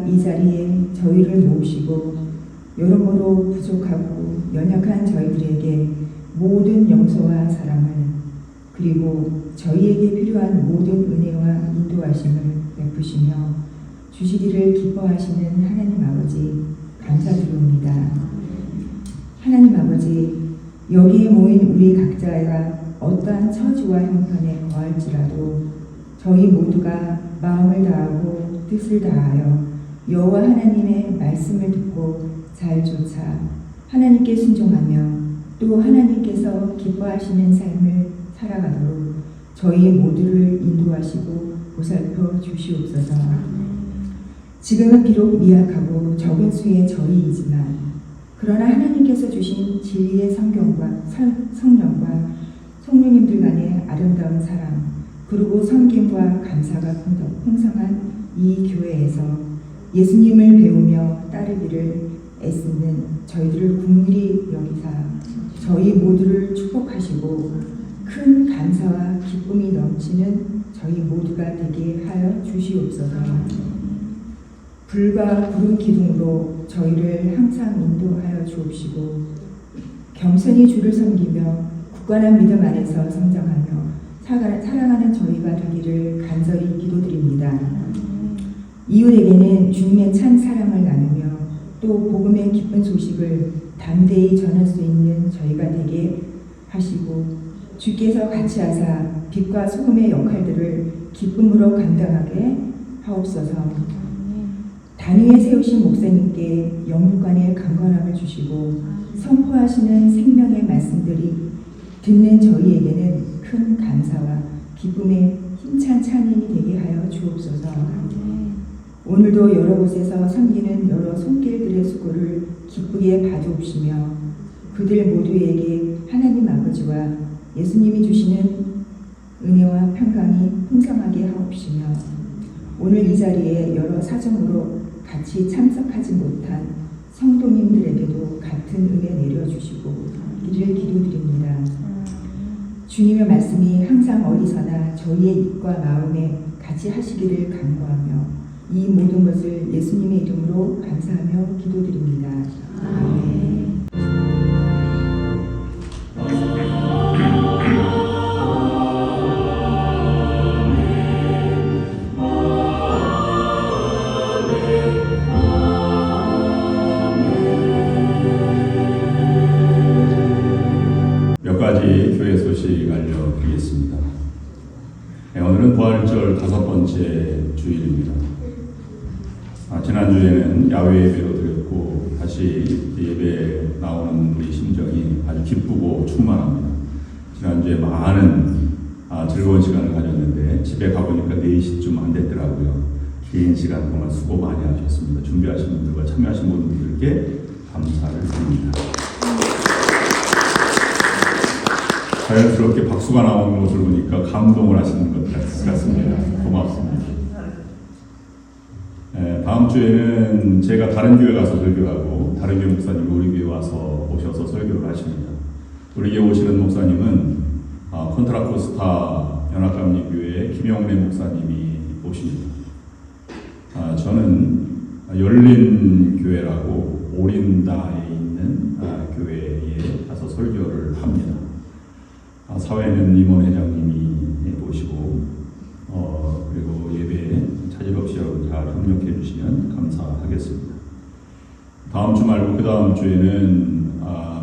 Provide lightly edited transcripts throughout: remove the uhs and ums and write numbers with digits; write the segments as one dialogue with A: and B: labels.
A: 또한 이 자리에 저희를 모으시고 여러모로 부족하고 연약한 저희들에게 모든 용서와 사랑을 그리고 저희에게 필요한 모든 은혜와 인도하심을 베푸시며 주시기를 기뻐하시는 하나님 아버지 감사드립니다. 하나님 아버지, 여기에 모인 우리 각자가 어떠한 처지와 형편에 거할지라도 저희 모두가 마음을 다하고 뜻을 다하여 여호와 하나님의 말씀을 듣고 잘 쫓아 하나님께 순종하며 또 하나님께서 기뻐하시는 삶을 살아가도록 저희 모두를 인도하시고 보살펴 주시옵소서. 지금은 비록 미약하고 적은 수의 저희이지만 그러나 하나님께서 주신 진리의 성경과 성령과 성령님들 간의 아름다운 사랑 그리고 섬김과 감사가 풍성한 이 교회에서 예수님을 배우며 따르기를 애쓰는 저희들을 긍휼히 여기사 저희 모두를 축복하시고 큰 감사와 기쁨이 넘치는 저희 모두가 되게 하여 주시옵소서. 불과 구름 기둥으로 저희를 항상 인도하여 주옵시고 겸손히 주를 섬기며 굳건한 믿음 안에서 성장하며 사랑하는 저희가 되기를 간절히 기도드립니다. 이웃에게는 주님의 찬 사랑을 나누며 또 복음의 기쁜 소식을 담대히 전할 수 있는 저희가 되게 하시고 주께서 같이 하사 빛과 소금의 역할들을 기쁨으로 감당하게 하옵소서. 단위에 세우신 목사님께 영육간의 강건함을 주시고 선포하시는 생명의 말씀들이 듣는 저희에게는 큰 감사와 기쁨의 힘찬 찬양이 되게 하여 주옵소서. 오늘도 여러 곳에서 섬기는 여러 손길들의 수고를 기쁘게 봐주옵시며 그들 모두에게 하나님 아버지와 예수님이 주시는 은혜와 평강이 풍성하게 하옵시며 오늘 이 자리에 여러 사정으로 같이 참석하지 못한 성도님들에게도 같은 은혜 내려주시고 이를 기도드립니다. 주님의 말씀이 항상 어디서나 저희의 입과 마음에 같이 하시기를 간구하며 이 모든 것을 예수님의 이름으로 감사하며 기도드립니다. 아멘.
B: 몇 가지 교회 소식 알려드리겠습니다. 오늘은 부활절 5번째 주일입니다. 지난주에는 야외 예배로 드렸고 다시 예배에 나오는 우리 심정이 아주 기쁘고 충만합니다. 지난주에 많은 즐거운 시간을 가졌는데 집에 가보니까 4시쯤 안 됐더라고요. 긴 시간 동안 수고 많이 하셨습니다. 준비하신 분들과 참여하신 분들께 감사를 드립니다. 자연스럽게 박수가 나오는 것을 보니까 감동을 하시는 것 같습니다. 고맙습니다. 다음 주에는 제가 다른 교회 가서 설교하고 다른 교회 목사님이 우리 교회 와서 오셔서 설교를 하십니다. 우리 교회 오시는 목사님은 콘트라코스타 연합감리교회 김영래 목사님이 오십니다. 저는 열린 교회라고 오린다에 있는 교회에 가서 설교를 합니다. 사회는 임원 회장님이 보시고 그리고 예배에 차질 없이 여러분 잘 협력해 주시면 감사하겠습니다. 다음 주 말고 그 다음 주에는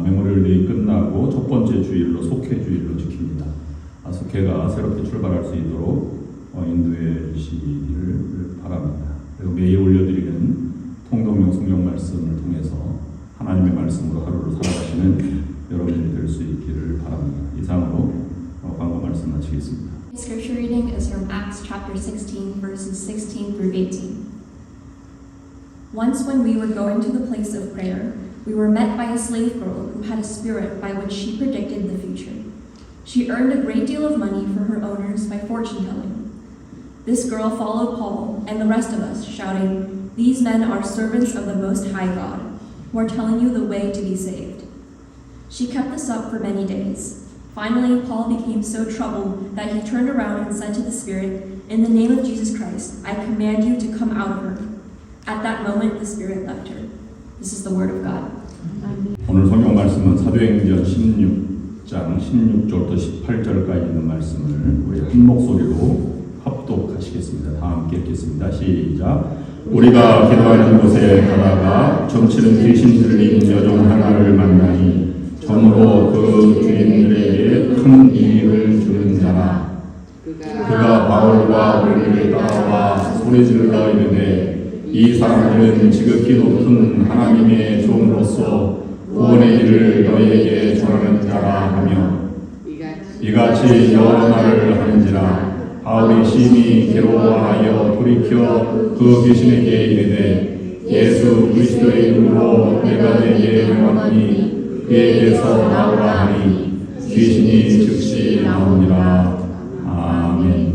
B: 메모리얼 데이 끝나고 첫 번째 주일로 속회 주일로 지킵니다. 속회가 새롭게 출발할 수 있도록 인도해 주시기를 바랍니다. 그리고 매일 올려드리는 통독용 성경 말씀을 통해서 하나님의 말씀으로 하루를 살아가시는 여러분들이 될 수 있기를 바랍니다. 이상으로 광고 말씀 마치겠습니다.
C: Scripture reading is from Acts chapter 16, verses 16 through 18. Once when we were going to the place of prayer, we were met by a slave girl who had a spirit by which she predicted the future. She earned a great deal of money for her owners by fortune telling. This girl followed Paul and the rest of us, shouting, "These men are servants of the Most High God, who are telling you the way to be saved." She kept this up for many days. Finally, Paul became so troubled that he turned around and said to the spirit, "In the name of Jesus Christ, I command you to come out of her." At that moment, the spirit left her. This is the word of God.
B: 오늘 성경 말씀은 사도행전 16장 16절부터 18절까지 있는 말씀을 우리 한 목소리로 합독하시겠습니다. 다 함께 읽겠습니다. 시작. 우리가 기도하는 곳에 가다가 점치는 귀신 들린 여종 하나를 만나니 점으로 그 주인들에게 큰 이익을 주는 자라. 그가 바울과 우리를 따라와 소리질러 이르되 이 사람들은 지극히 높은 하나님의 종으로서 구원의 일을 너희에게 전하는 자라 하며 이같이 여러 말을 하는지라. 바울이 심히 괴로워하여 돌이켜 그 귀신에게 이르되 예수 그리스도의 이름으로 내가 내게 명하노니 그에게서 나오라 하니 귀신이 즉시 나오니라. 아멘.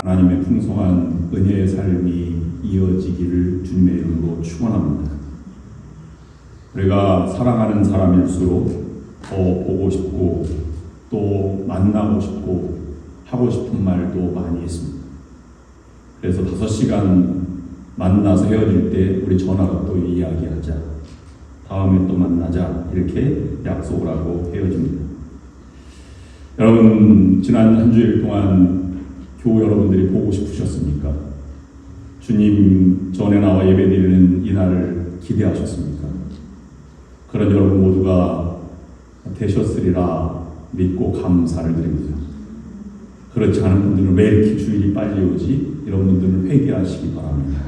B: 하나님의 풍성한 은혜의 삶이 이어지기를 주님의 이름으로 축원합니다. 우리가 사랑하는 사람일수록 더 보고 싶고 또 만나고 싶고 하고 싶은 말도 많이 있습니다. 그래서 5시간 만나서 헤어질 때 우리 전화로 또 이야기하자, 다음에 또 만나자, 이렇게 약속을 하고 헤어집니다. 여러분, 지난 한 주일 동안 교우 여러분들이 보고 싶으셨습니까? 주님 전에 나와 예배드리는 이날을 기대하셨습니까? 그런 여러분 모두가 되셨으리라 믿고 감사를 드립니다. 그렇지 않은 분들은 왜 이렇게 주일이 빨리 오지? 이런 분들은 회개하시기 바랍니다.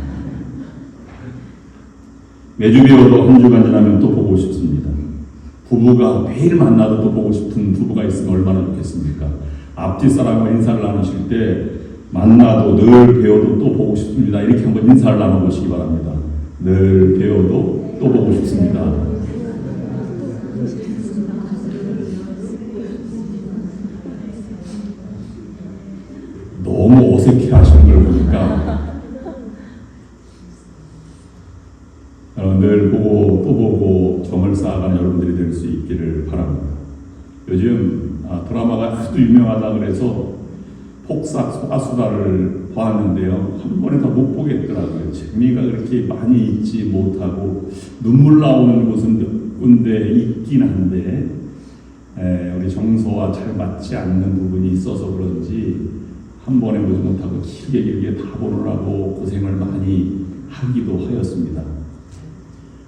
B: 매주 배워도 한 주간 지나면 또 보고 싶습니다. 부부가 매일 만나도 또 보고 싶은 부부가 있으면 얼마나 좋겠습니까? 앞뒤 사람과 인사를 나누실 때 만나도 늘 배워도 또 보고 싶습니다. 이렇게 한번 인사를 나눠보시기 바랍니다. 늘 배워도 또 보고 싶습니다. 너무 어색해 하시는 걸 보니까 늘 보고 또 보고 정을 쌓아가는 여러분들이 될 수 있기를 바랍니다. 요즘 드라마가 하도 유명하다 그래서 폭삭 소가수다를 보았는데요. 한 번에 다 못 보겠더라고요. 재미가 그렇게 많이 있지 못하고 눈물 나오는 곳은 몇 군데 있긴 한데 우리 정서와 잘 맞지 않는 부분이 있어서 그런지 한 번에 보지 못하고 길게 다 보느라고 고생을 많이 하기도 하였습니다.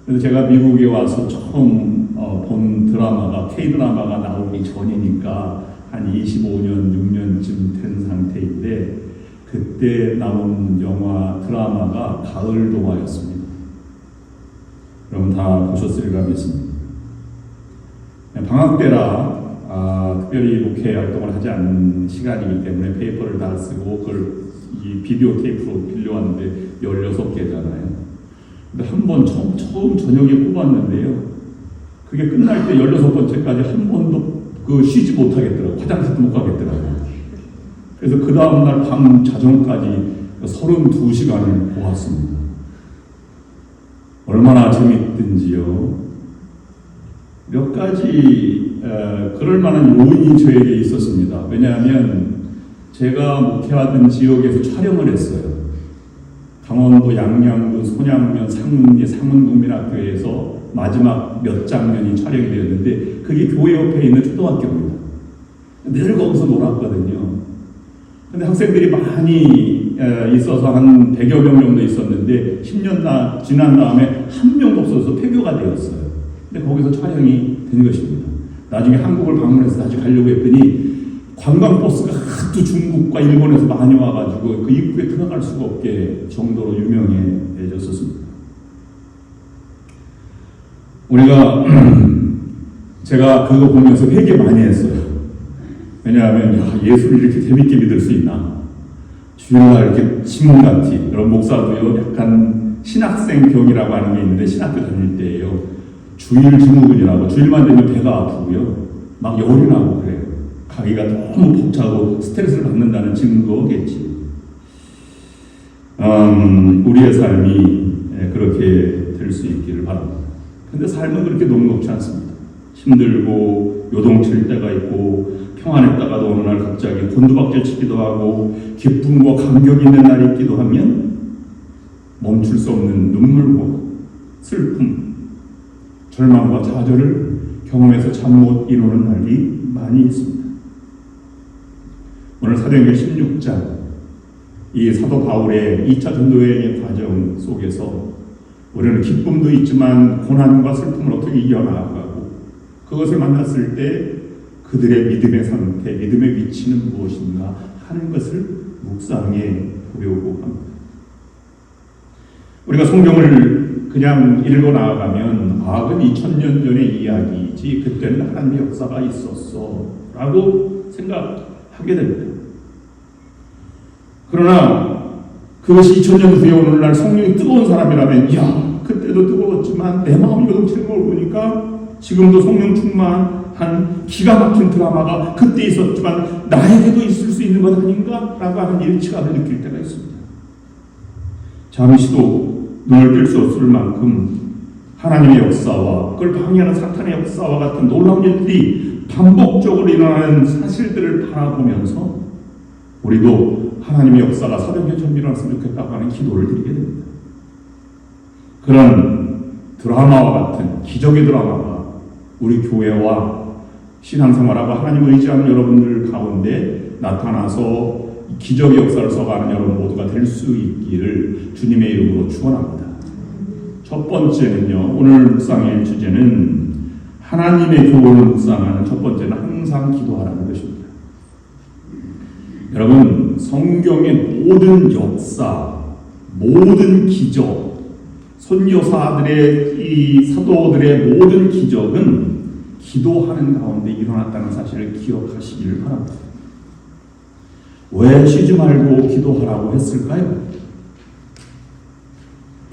B: 그래서 제가 미국에 와서 처음 본 드라마가 K-드라마가 나오기 전이니까 한 25년, 6년쯤 된 상태인데 그때 나온 영화 드라마가 가을 동화였습니다. 여러분 다 보셨으리라 믿습니다. 방학 때라 특별히 목회 활동을 하지 않는 시간이기 때문에 페이퍼를 다 쓰고 그걸 이 비디오 테이프로 빌려왔는데 16개잖아요. 근데 한 번 처음 저녁에 뽑았는데요. 그게 끝날 때 16번째까지 한 번도 쉬지 못하겠더라고요. 화장실도 못 가겠더라고요. 그래서 그 다음날 밤 자정까지 32시간을 보았습니다. 얼마나 재밌든지요. 몇 가지 그럴 만한 요인이 저에게 있었습니다. 왜냐하면 제가 목회하던 지역에서 촬영을 했어요. 강원도 양양군 손양면 상문국민학교에서 마지막 몇 장면이 촬영이 되었는데 그게 교회 옆에 있는 초등학교입니다. 늘 거기서 놀았거든요. 근데 학생들이 많이 있어서 한 100여 명 정도 있었는데 10년 지난 다음에 한 명도 없어서 폐교가 되었어요. 근데 거기서 촬영이 된 것입니다. 나중에 한국을 방문해서 다시 가려고 했더니 관광버스가 하도 중국과 일본에서 많이 와가지고 그 입구에 들어갈 수가 없게 정도로 유명해졌었습니다. 우리가 제가 그거 보면서 회개 많이 했어요. 왜냐하면 예수를 이렇게 재밌게 믿을 수 있나? 주일날 이렇게 신문같이 여러분 목사도요 약간 신학생병이라고 하는 게 있는데 신학교 다닐 때예요. 주일 증후군이라고 주일만 되면 배가 아프고요. 막 열이 나고 그래요. 가기가 너무 벅차고 스트레스를 받는다는 증거겠지. 우리의 삶이 그렇게 될 수 있기를 바랍니다. 근데 삶은 그렇게 녹록지 않습니다. 힘들고 요동칠 때가 있고 평안했다가도 어느 날 갑자기 곤두박질 치기도 하고 기쁨과 감격이 있는 날이 있기도 하면 멈출 수 없는 눈물과 슬픔, 절망과 좌절을 경험해서 잠 못 이루는 날이 많이 있습니다. 오늘 사도행전 16장 이 사도 바울의 2차 전도여행의 과정 속에서 우리는 기쁨도 있지만 고난과 슬픔을 어떻게 이겨나가고 그것을 만났을 때 그들의 믿음의 상태, 믿음의 위치는 무엇인가 하는 것을 묵상해 보려고 합니다. 우리가 성경을 그냥 읽어 나아가면 그건 2000년 전의 이야기이지 그때는 하나님의 역사가 있었어 라고 생각하게 됩니다. 그러나 그것이 2000년 후에 오늘날 성령이 뜨거운 사람이라면 그때도 뜨거웠지만 내 마음이 요동치는 걸 보니까 지금도 성령 충만한 기가 막힌 드라마가 그때 있었지만 나에게도 있을 수 있는 것 아닌가? 라고 하는 일치감을 느낄 때가 있습니다. 잠시도 눈을 뗄 수 없을 만큼 하나님의 역사와 그걸 방해하는 사탄의 역사와 같은 놀라운 일들이 반복적으로 일어나는 사실들을 바라보면서 우리도 하나님의 역사가 사도행전처럼 일어났으면 좋겠다고 하는 기도를 드리게 됩니다. 그런 드라마와 같은 기적의 드라마가 우리 교회와 신앙생활하고 하나님을 의지하는 여러분들 가운데 나타나서 기적의 역사를 써가는 여러분 모두가 될 수 있기를 주님의 이름으로 축원합니다. 첫 번째는요, 오늘 묵상의 주제는 하나님의 교훈을 묵상하는 첫 번째는 항상 기도하라는 것입니다. 여러분 여러분, 성경의 모든 역사, 모든 기적, 선교사들의 이 사도들의 모든 기적은 기도하는 가운데 일어났다는 사실을 기억하시기를 바랍니다. 왜 쉬지 말고 기도하라고 했을까요?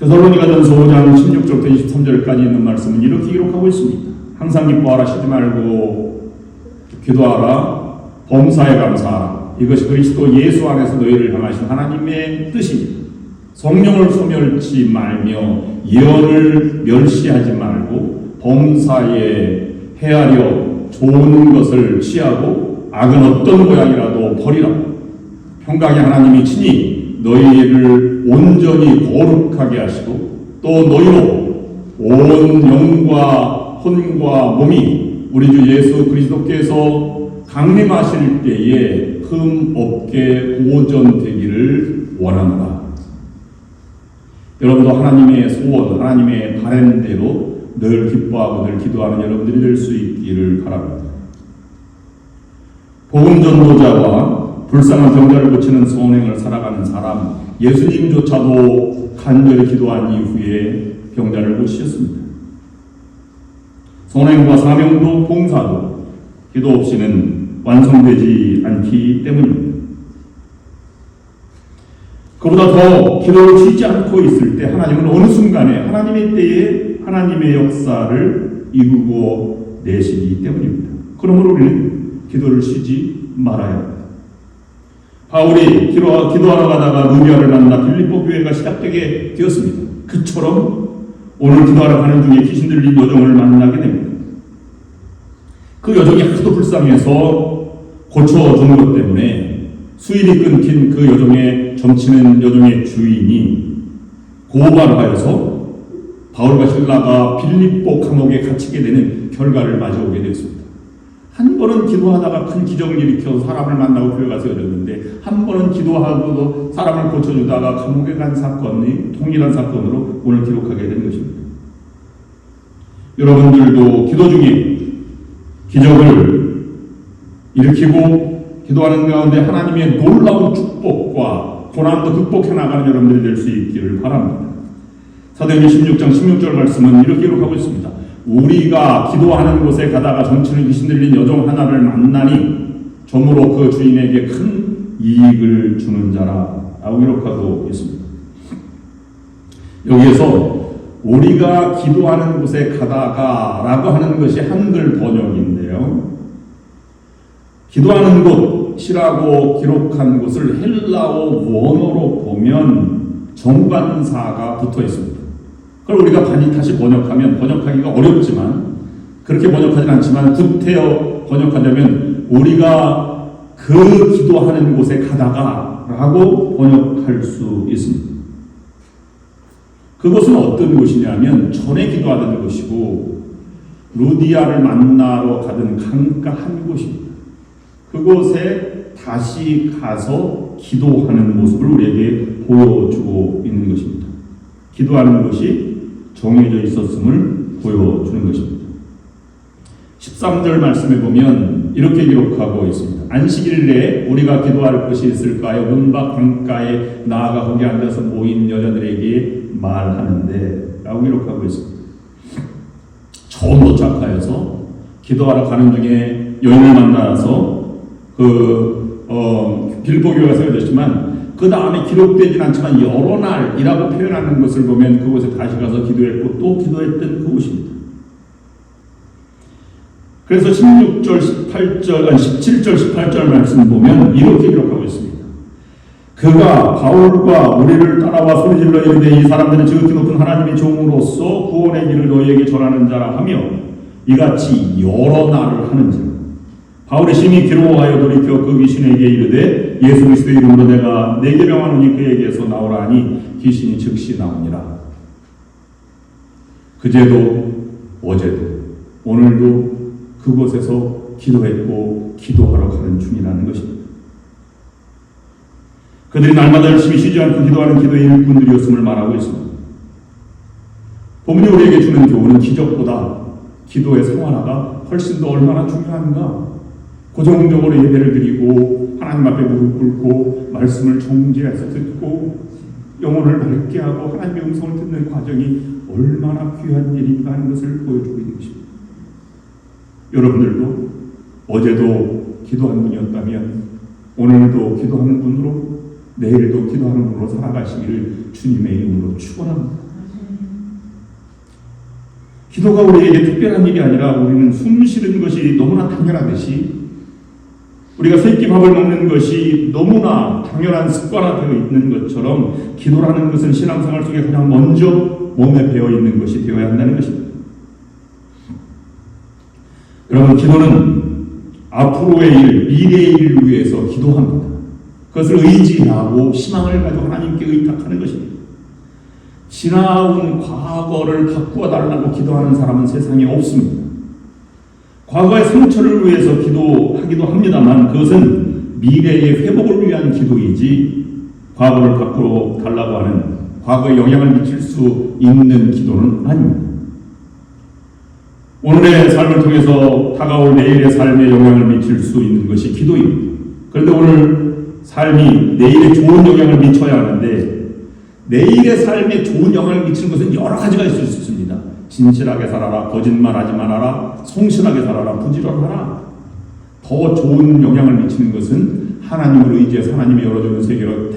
B: 데살로니가전서 5장 16절부터 23절까지 있는 말씀은 이렇게 기록하고 있습니다. 항상 기뻐하라, 쉬지 말고 기도하라, 범사에 감사하라. 이것이 그리스도 예수 안에서 너희를 향하신 하나님의 뜻입니다. 성령을 소멸치 말며 예언을 멸시하지 말고 범사에 헤아려 좋은 것을 취하고 악은 어떤 모양이라도 버리라. 평강의 하나님이 친히 너희를 온전히 거룩하게 하시고 또 너희로 온 영과 혼과 몸이 우리 주 예수 그리스도께서 강림하실 때에 흠 없게 보존되기를 원하노라. 여러분도 하나님의 소원, 하나님의 바람대로 늘 기뻐하고 늘 기도하는 여러분들이 될 수 있기를 바랍니다. 복음 전도자와 불쌍한 병자를 고치는 선행을 살아가는 사람, 예수님조차도 간절히 기도한 이후에 병자를 고치셨습니다. 선행과 사명도 봉사도 기도 없이는 완성되지 않기 때문입니다. 그보다 더 기도를 쉬지 않고 있을 때 하나님은 어느 순간에 하나님의 때에 하나님의 역사를 이루고 내시기 때문입니다. 그러므로 우리는 기도를 쉬지 말아야 합니다. 바울이 기도하러 가다가 루디아를 만나 빌립보 교회가 시작되게 되었습니다. 그처럼 오늘 기도하러 가는 중에 귀신 들린 여종을 만나게 됩니다. 그 여종이 하도 불쌍해서 고쳐주는 것 때문에 수일이 끊긴 그 여종의 점치는 여종의 주인이 고발하여서 바울과 실라가 빌립보 감옥에 갇히게 되는 결과를 마주오게 되었습니다. 한 번은 기도하다가 큰 기적을 일으켜서 사람을 만나고 교회가 세워졌는데 한 번은 기도하고도 사람을 고쳐주다가 감옥에 간 사건이 동일한 사건으로 오늘 기록하게 된 것입니다. 여러분들도 기도 중에 기적을 일으키고 기도하는 가운데 하나님의 놀라운 축복과 고난도 극복해 나가는 여러분들이 될 수 있기를 바랍니다. 사도행전 16장 16절 말씀은 이렇게 기록하고 있습니다. 우리가 기도하는 곳에 가다가 점치는 귀신 들린 여종 하나를 만나니 점으로 그 주인에게 큰 이익을 주는 자라라고 기록하고 있습니다. 여기에서 우리가 기도하는 곳에 가다가라고 하는 것이 한글 번역인데요. 기도하는 곳이라고 기록한 곳을 헬라어 원어로 보면 정관사가 붙어 있습니다. 그걸 우리가 다시 번역하기가 어렵지만 그렇게 번역하진 않지만 구태여 번역하자면 우리가 그 기도하는 곳에 가다가라고 번역할 수 있습니다. 그것은 어떤 곳이냐면 전에 기도하던 곳이고 루디아를 만나러 가던 강가 한 곳입니다. 그곳에 다시 가서 기도하는 모습을 우리에게 보여주고 있는 것입니다. 기도하는 곳이 정해져 있었음을 보여주는 것입니다. 13절 말씀에 보면 이렇게 기록하고 있습니다. 안식일에 우리가 기도할 곳이 있을까요? 문밖 강가에 나아가 거기 앉아서 모인 여자들에게 말하는데 라고 기록하고 있습니다. 처음 도착하여서 기도하러 가는 중에 여인을 만나서 빌립보 교회가 세워졌지만 그 다음에 기록되진 않지만 여러 날이라고 표현하는 것을 보면 그곳에 다시 가서 기도했고 또 기도했던 그곳입니다. 그래서 17절 18절 말씀을 보면 이렇게 기록하고 있습니다. 그가 바울과 우리를 따라와 소리질러 이르되 이 사람들은 지극히 높은 하나님의 종으로서 구원의 길을 너희에게 전하는 자라 하며 이같이 여러 날을 하는지라. 바울이 심히 괴로워하여 돌이켜 그 귀신에게 이르되 예수 그리스도의 이름으로 내가 내게 명하노니 그에게서 나오라 하니 귀신이 즉시 나오니라. 그제도 어제도 오늘도 그곳에서 기도했고 기도하러 가는 중이라는 것입니다. 그들이 날마다 열심히 쉬지 않고 기도하는 기도의 일꾼들이었음을 말하고 있습니다. 본문이 우리에게 주는 교훈은 기적보다 기도의 생활화가 훨씬 더 얼마나 중요한가. 고정적으로 예배를 드리고 하나님 앞에 무릎 꿇고 말씀을 정죄해서 듣고 영혼을 맑게 하고 하나님의 음성을 듣는 과정이 얼마나 귀한 일인가 하는 것을 보여주고 있는 것입니다. 여러분들도 어제도 기도한 분이었다면 오늘도 기도하는 분으로, 내일도 기도하는 분으로 살아가시기를 주님의 이름으로 축원합니다. 기도가 우리에게 특별한 일이 아니라 우리는 숨 쉬는 것이 너무나 당연하듯이 우리가 세끼 밥을 먹는 것이 너무나 당연한 습관화되어 있는 것처럼 기도라는 것은 신앙생활 속에 가장 먼저 몸에 배어 있는 것이 되어야 한다는 것입니다. 여러분, 기도는 앞으로의 일, 미래의 일을 위해서 기도합니다. 그것을 의지하고 희망을 가지고 하나님께 의탁하는 것입니다. 지나온 과거를 바꾸어 달라고 기도하는 사람은 세상에 없습니다. 과거의 상처를 위해서 기도하기도 합니다만 그것은 미래의 회복을 위한 기도이지 과거를 바꾸어 달라고 하는, 과거에 영향을 미칠 수 있는 기도는 아닙니다. 오늘의 삶을 통해서 다가올 내일의 삶에 영향을 미칠 수 있는 것이 기도입니다. 그런데 오늘 삶이 내일에 좋은 영향을 미쳐야 하는데 내일의 삶에 좋은 영향을 미치는 것은 여러 가지가 있을 수 있습니다. 진실하게 살아라, 거짓말하지 말아라, 성실하게 살아라, 부지런하라. 더 좋은 영향을 미치는 것은 하나님을 의지해서 하나님이 열어주는 세계로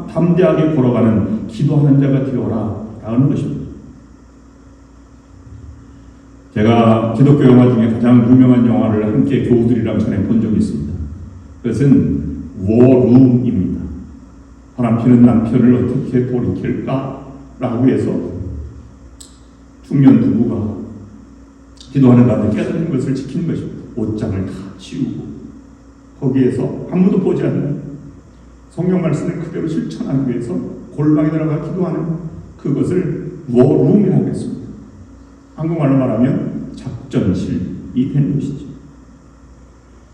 B: 담대하게 걸어가는 기도하는 자가 되어라 라는 것입니다. 제가 기독교 영화 중에 가장 유명한 영화를 함께 교우들이랑 전에 본 적이 있습니다. 그것은 워룸입니다. 바람피는 남편을 어떻게 돌이킬까? 라고 해서 중년 부부가 기도하는 가운데 깨닫는 것을 지키는 것입니다. 옷장을 다 치우고 거기에서 아무도 보지 않는 성경 말씀을 그대로 실천하기 위해서 골방에 들어가 기도하는 그것을 워룸이라고 했습니다. 한국말로 말하면 작전실이 된 것이죠.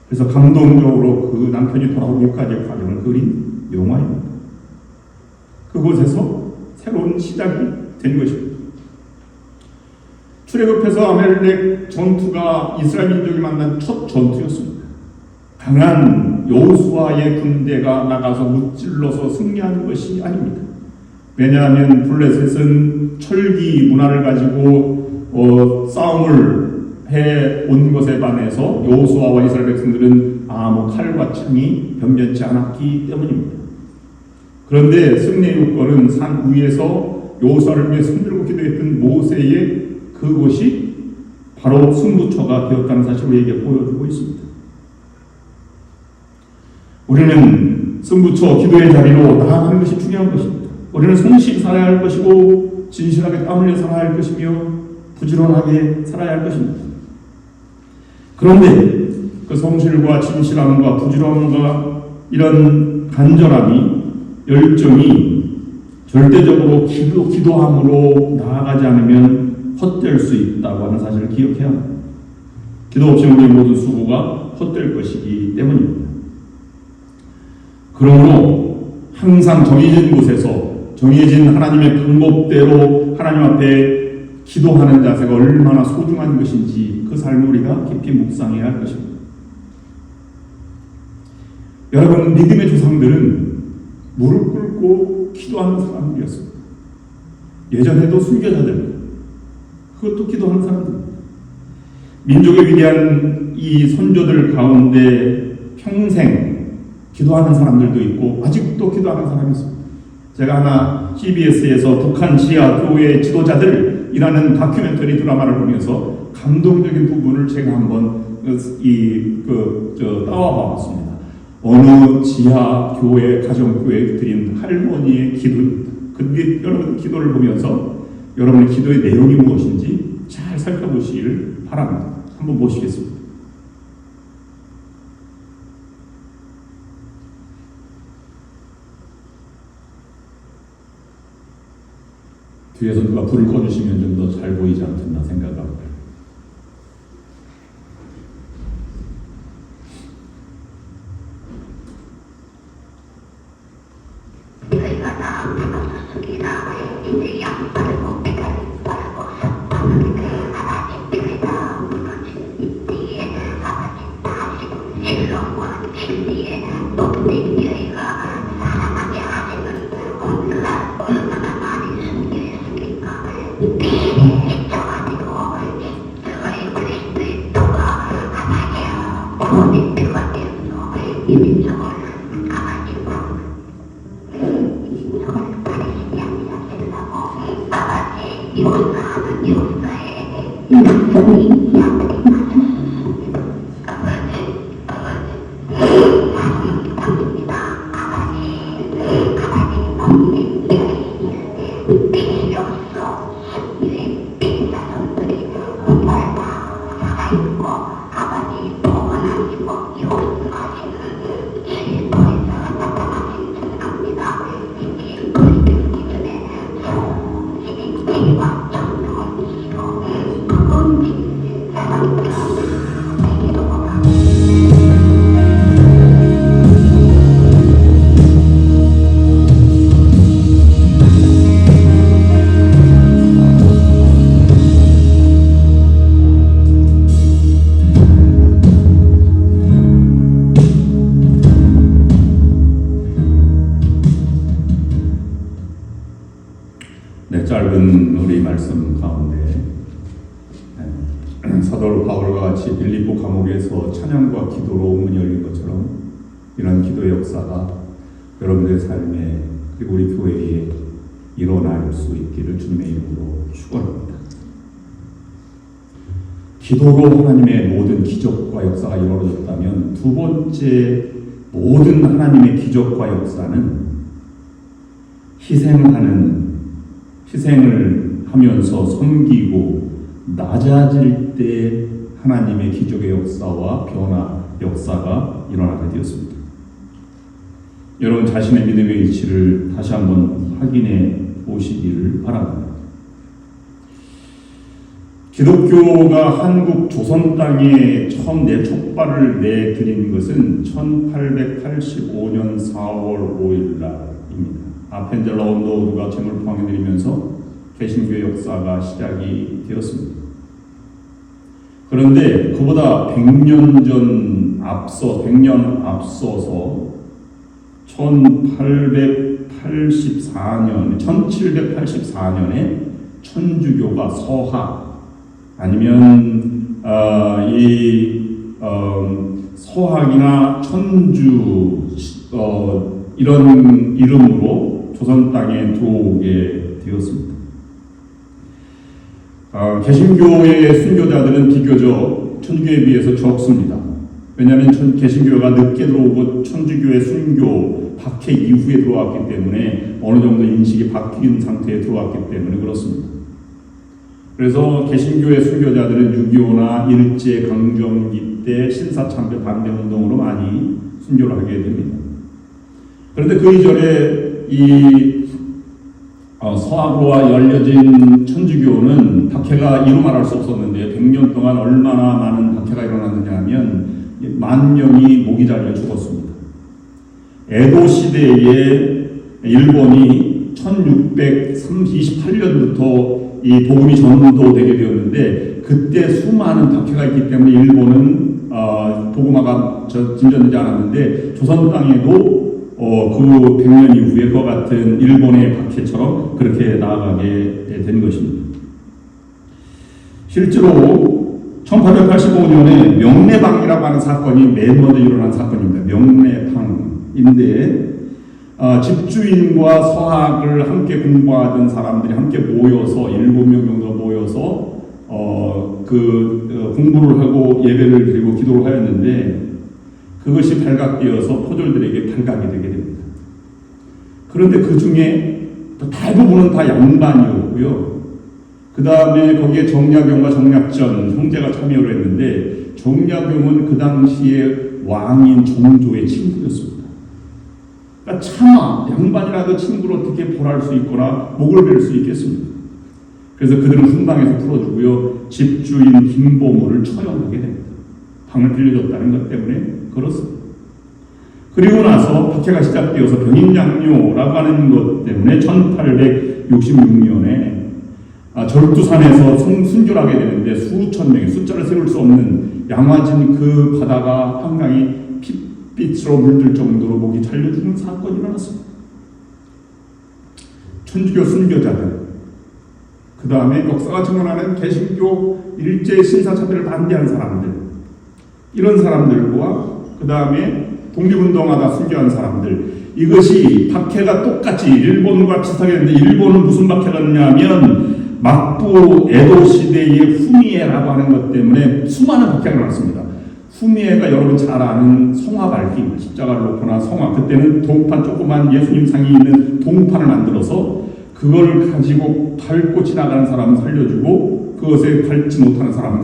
B: 그래서 감동적으로 그 남편이 돌아오기까지의 과정을 그린 영화입니다. 그곳에서 새로운 시작이 된 것입니다. 출애굽해서 아말렉 전투가 이스라엘 민족이 만난 첫 전투였습니다. 강한 여호수아의 군대가 나가서 무찔러서 승리하는 것이 아닙니다. 왜냐하면 블레셋은 철기 문화를 가지고 싸움을 해온 것에 반해서 여호수아와 이스라엘 백성들은 칼과 창이 변변치 않았기 때문입니다. 그런데 승리의 요건은 산 위에서 여호수아를 위해 손들고 기도했던 모세의 그곳이 바로 승부처가 되었다는 사실을 우리에게 보여주고 있습니다. 우리는 승부처 기도의 자리로 나아가는 것이 중요한 것입니다. 우리는 성실히 살아야 할 것이고 진실하게 땀 흘려 살아야 할 것이며 부지런하게 살아야 할 것입니다. 그런데 그 성실과 진실함과 부지런함과 이런 간절함이, 열정이 절대적으로 기도함으로 나아가지 않으면 헛될 수 있다고 하는 사실을 기억해야 합니다. 기도 없이 우리 모든 수고가 헛될 것이기 때문입니다. 그러므로 항상 정해진 곳에서 정해진 하나님의 방법대로 하나님 앞에 기도하는 자세가 얼마나 소중한 것인지 그 삶을 우리가 깊이 묵상해야 할 것입니다. 여러분, 믿음의 조상들은 무릎 꿇고 기도하는 사람들이었습니다. 예전에도 순교자들, 그것도 기도하는 사람들입니다. 민족의 위대한 이 선조들 가운데 평생 기도하는 사람들도 있고 아직도 기도하는 사람이 있습니다. 제가 하나 CBS에서 북한 지하 교회 지도자들이라는 다큐멘터리 드라마를 보면서 감동적인 부분을 제가 한번 따와봤습니다. 어느 지하 교회 가정교회에 드린 할머니의 기도입니다. 근데 여러분 기도를 보면서 여러분의 기도의 내용이 무엇인지 잘 살펴보시기를 바랍니다. 한번 보시겠습니다. 뒤에서 누가 불을 꺼주시면 좀 더 잘 보이지 않겠나 생각합니다.
D: 하나님 다시고 실로와 진리의
B: 네, 짧은 우리 말씀 가운데 사도 바울과 같이 빌립보 감옥에서 찬양과 기도로 문이 열린 것처럼 이런 기도의 역사가 여러분들의 삶에 그리고 우리 교회에 일어날 수 있기를 주님의 이름으로 축원합니다. 기도로 하나님의 모든 기적과 역사가 이루어졌다면 두 번째 모든 하나님의 기적과 역사는 희생을 하면서 섬기고 낮아질 때 하나님의 기적의 역사와 변화 역사가 일어나게 되었습니다. 여러분 자신의 믿음의 위치를 다시 한번 확인해 보시기를 바랍니다. 기독교가 한국 조선 땅에 처음 촉발을 내드린 것은 1885년 4월 5일 날입니다. 아펜젤러 언더우드가 제물 포항에 내리면서 개신교의 역사가 시작이 되었습니다. 그런데 그보다 100년 앞서서 1784년에 천주교가 서학 아니면 서학이나 천주 이런 이름으로 조선 땅에 들어오게 되었습니다. 개신교의 순교자들은 비교적 천주교에 비해서 적습니다. 왜냐하면 개신교가 늦게 들어오고 천주교의 순교 박해 이후에 들어왔기 때문에 어느 정도 인식이 바뀐 상태에 들어왔기 때문에 그렇습니다. 그래서 개신교의 순교자들은 6.25나 일제강점기 때 신사참배 반대운동으로 많이 순교를 하게 됩니다. 그런데 그 이전에 이 서학으로 열려진 천주교는 박해가 이루 말할 수 없었는데 100년 동안 얼마나 많은 박해가 일어났느냐 하면 10,000명이 목이 잘려 죽었습니다. 에도 시대에 일본이 1628년부터 이 복음이 전도되게 되었는데 그때 수많은 박해가 있기 때문에 일본은 복음화가 진전되지 않았는데 조선 땅에도 그 100년 이후에 그와 같은 일본의 박해처럼 그렇게 나아가게 된 것입니다. 실제로 1885년에 명례방이라고 하는 사건이 맨 먼저 일어난 사건입니다. 명례방인데 집주인과 서학을 함께 공부하던 사람들이 함께 모여서 7명 정도 모여서 공부를 하고 예배를 드리고 기도를 하였는데 그것이 발각되어서 포졸들에게 발각이 되게 됩니다. 그런데 그 중에 대부분은 다 양반이었고요. 그 다음에 거기에 정약용과 정약전 형제가 참여를 했는데 정약용은 그 당시에 왕인 정조의 친구였습니다. 그러니까 차마 양반이라도 친구를 어떻게 벌할 수 있거나 목을 벨 수 있겠습니까? 그래서 그들은 훈방에서 풀어주고요. 집주인 김보물을 처형하게 됩니다. 방을 빌려줬다는 것 때문에 그렇습니다. 그리고 나서 박해가 시작되어서 병인양요라고 하는 것 때문에 1866년에 절두산에서 순교하게 되는데 수천 명의 숫자를 세울 수 없는 양화진 그 바다가 한강이 핏빛으로 물들 정도로 목이 잘려 죽는 사건이 일어났습니다. 천주교 순교자들
D: 그 다음에 역사가 증언하는 개신교 일제 신사참배를 반대한 사람들, 이런 사람들과 그 다음에 독립운동하다 순교한 사람들, 이것이 박해가 똑같이 일본과 비슷하게 했는데, 일본은 무슨 박해가 있냐면 막부 에도 시대의 후미에라고 하는 것 때문에 수많은 박해가 일어났습니다. 후미에가 여러분 잘 아는 성화 밝기, 십자가를 놓거나 성화, 그때는 동판, 조그만 예수님 상이 있는 동판을 만들어서 그걸 가지고 밟고 지나가는 사람은 살려주고 그것에 밟지 못하는 사람은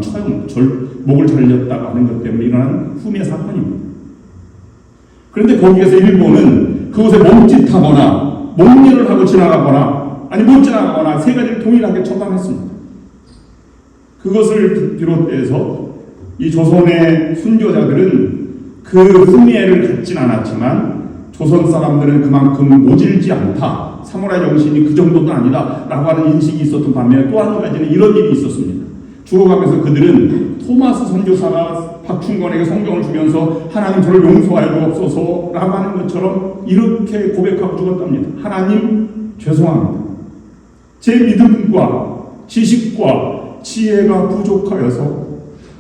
D: 목을 잘렸다고 하는 것 때문에 일어난 후미에 사건입니다. 그런데 거기에서 일본은 그것에 몸짓하거나 몸일을 하고 지나가거나 아니 못 지나가거나 세 가지를 동일하게 처단했습니다. 그것을 비롯해서 이 조선의 순교자들은 그 후미에를 갖진 않았지만 조선 사람들은 그만큼 모질지 않다, 사무라이 정신이 그 정도는 아니다 라고 하는 인식이 있었던 반면에 또 한 가지는 이런 일이 있었습니다. 죽어가면서 그들은 토마스 선교사가 박충건에게 성경을 주면서 하나님 저를 용서하여 주옵소서 라고 하는 것처럼 이렇게 고백하고 죽었답니다. 하나님 죄송합니다. 제 믿음과 지식과 지혜가 부족하여서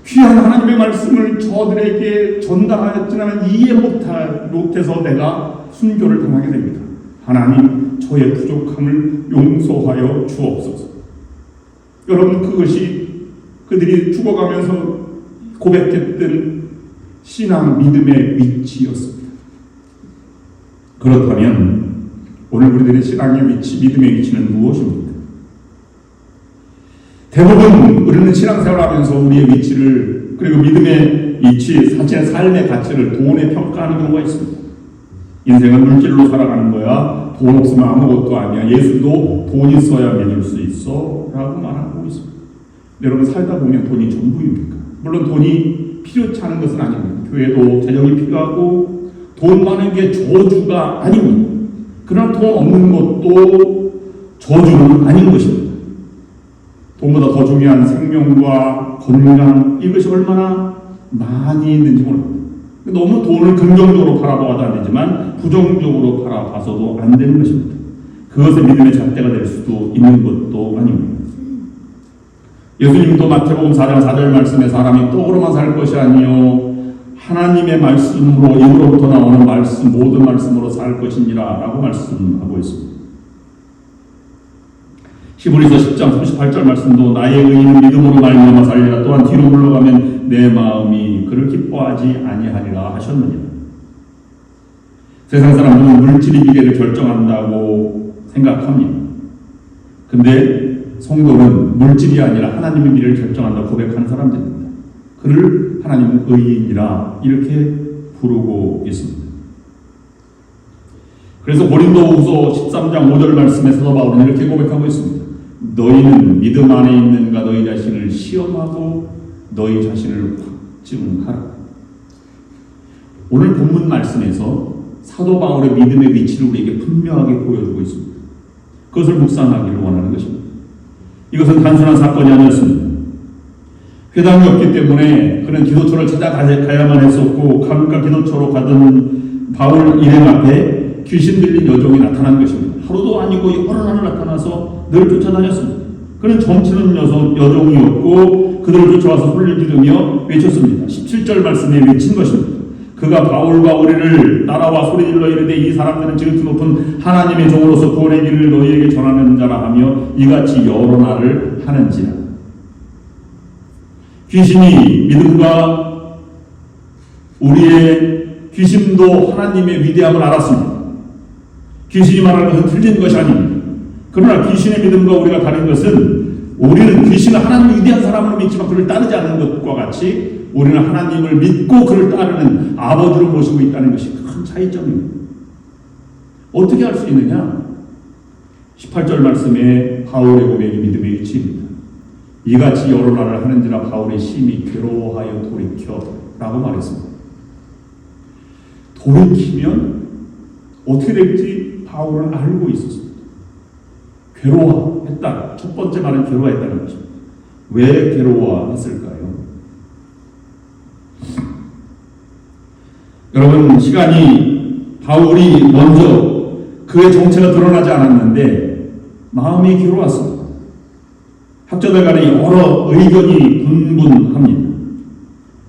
D: 귀한 하나님의 말씀을 저들에게 전달하였지만 이해 못해서 내가 순교를 당하게 됩니다. 하나님 저의 부족함을 용서하여 주옵소서. 여러분, 그것이 그들이 죽어가면서 고백했던 신앙 믿음의 위치였습니다. 그렇다면 오늘 우리들의 신앙의 위치, 믿음의 위치는 무엇입니까? 대부분 우리는 신앙생활하면서 우리의 위치를, 그리고 믿음의 위치, 자신의 삶의 가치를 돈에 평가하는 경우가 있습니다. 인생은 물질로 살아가는 거야, 돈 없으면 아무것도 아니야, 예수도 돈 있어야 믿을 수 있어 라고 말하고 있습니다. 여러분, 살다 보면 돈이 전부입니까? 물론 돈이 필요치 않은 것은 아닙니다. 교회도 재정이 필요하고 돈 많은 게 저주가 아닙니다. 그러나 돈 없는 것도 저주는 아닌 것입니다. 돈보다 더 중요한 생명과 건강, 이것이 얼마나 많이 있는지 모릅니다. 너무 돈을 긍정적으로 바라봐도 안 되지만 부정적으로 바라봐서도 안 되는 것입니다. 그것의 믿음의 잣대가 될 수도 있는 것도 아닙니다. 예수님도 마태복음 4장 4절 말씀에 사람이 떡으로만 살 것이 아니요 하나님의 말씀으로, 입으로부터 나오는 말씀, 모든 말씀으로 살 것이니라 라고 말씀하고 있습니다. 히브리서 10장 38절 말씀도 나의 의인은 믿음으로 말미암아 살리라, 또한 뒤로 물러가면 내 마음이 그를 기뻐하지 아니하리라 하셨느니라. 세상 사람들은 물질이 미래를 결정한다고 생각합니다. 근데 성도는 물질이 아니라 하나님의 미래를 결정한다고 고백하는 사람들입니다. 그를 하나님은 의인이라 이렇게 부르고 있습니다. 그래서 고린도후서 13장 5절 말씀에 사도 바울은 이렇게 고백하고 있습니다. 너희는 믿음 안에 있는가 너희 자신을 시험하고 너희 자신을 확증하라. 오늘 본문 말씀에서 사도 바울의 믿음의 위치를 우리에게 분명하게 보여주고 있습니다. 그것을 묵상하기를 원하는 것입니다. 이것은 단순한 사건이 아니었습니다. 회당이 없기 때문에 그는 기도처를 찾아가야만 했었고, 감옥과 기도처로 가던 바울 일행 앞에 귀신 들린 여종이 나타난 것입니다. 하루도 아니고 여러 날 나타나서 늘 쫓아다녔습니다. 그는 정치는 여종이었고 그들을 쫓아와서 소리를 지르며 외쳤습니다. 17절 말씀에 외친 것입니다. 그가 바울과 우리를 따라와 소리질러 이르되 이 사람들은 지극히 높은 하나님의 종으로서 구원의 길을 너희에게 전하는 자라 하며 이같이 여러 날을 하는지라. 귀신이 믿음과 우리의 귀신도 하나님의 위대함을 알았습니다. 귀신이 말하는 것은 틀린 것이 아닙니다. 그러나 귀신의 믿음과 우리가 다른 것은 우리는 귀신을 하나님의 위대한 사람으로 믿지만 그를 따르지 않는 것과 같이 우리는 하나님을 믿고 그를 따르는 아버지를 모시고 있다는 것이 큰 차이점입니다. 어떻게 할 수 있느냐? 18절 말씀에 바울의 고백이 믿음의 위치입니다. 이같이 여러 날을 하는지라 바울의 심히 괴로워하여 돌이켜 라고 말했습니다. 돌이키면 어떻게 될지 바울은 알고 있었습니다. 괴로워했다. 첫 번째 말은 괴로워했다는 것입니다. 왜 괴로워했을까요? 여러분, 시간이 바울이 먼저 그의 정체가 드러나지 않았는데 마음이 괴로웠습니다. 학자들 간에 여러 의견이 분분합니다.